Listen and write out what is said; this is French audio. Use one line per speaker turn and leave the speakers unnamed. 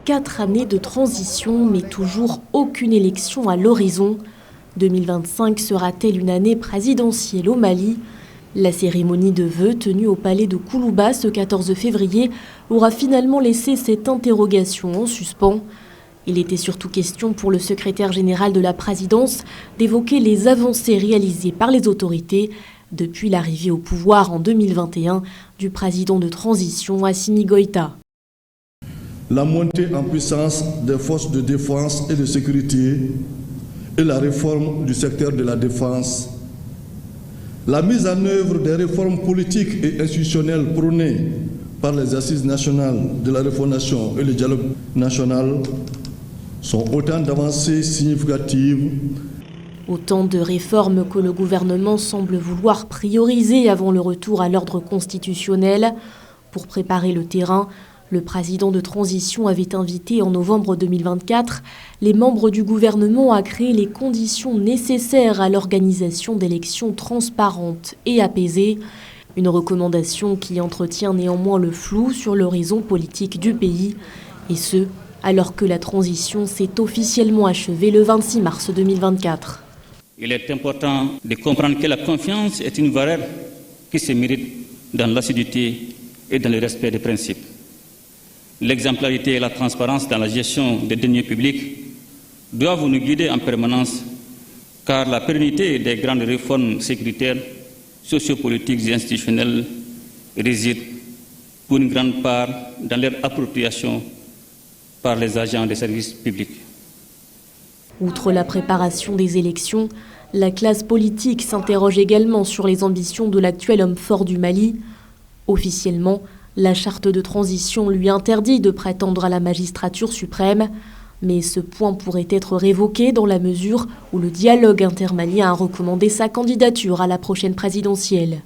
4 années de transition, mais toujours aucune élection à l'horizon. 2025 sera-t-elle une année présidentielle au Mali ? La cérémonie de vœux tenue au palais de Koulouba ce 14 février aura finalement laissé cette interrogation en suspens. Il était surtout question pour le secrétaire général de la présidence d'évoquer les avancées réalisées par les autorités depuis l'arrivée au pouvoir en 2021 du président de transition Assimi Goïta.
La montée en puissance des forces de défense et de sécurité et la réforme du secteur de la défense. La mise en œuvre des réformes politiques et institutionnelles prônées par les assises nationales de la refondation et le dialogue national sont autant d'avancées significatives.
Autant de réformes que le gouvernement semble vouloir prioriser avant le retour à l'ordre constitutionnel. Pour préparer le terrain, le président de transition avait invité en novembre 2024 les membres du gouvernement à créer les conditions nécessaires à l'organisation d'élections transparentes et apaisées. Une recommandation qui entretient néanmoins le flou sur l'horizon politique du pays. Et ce, alors que la transition s'est officiellement achevée le 26 mars 2024.
Il est important de comprendre que la confiance est une valeur qui se mérite dans l'assiduité et dans le respect des principes. L'exemplarité et la transparence dans la gestion des deniers publics doivent nous guider en permanence, car la pérennité des grandes réformes sécuritaires, sociopolitiques et institutionnelles réside pour une grande part dans leur appropriation par les agents des services publics.
Outre la préparation des élections, la classe politique s'interroge également sur les ambitions de l'actuel homme fort du Mali. Officiellement, la charte de transition lui interdit de prétendre à la magistrature suprême, mais ce point pourrait être révoqué dans la mesure où le dialogue intermalien a recommandé sa candidature à la prochaine présidentielle.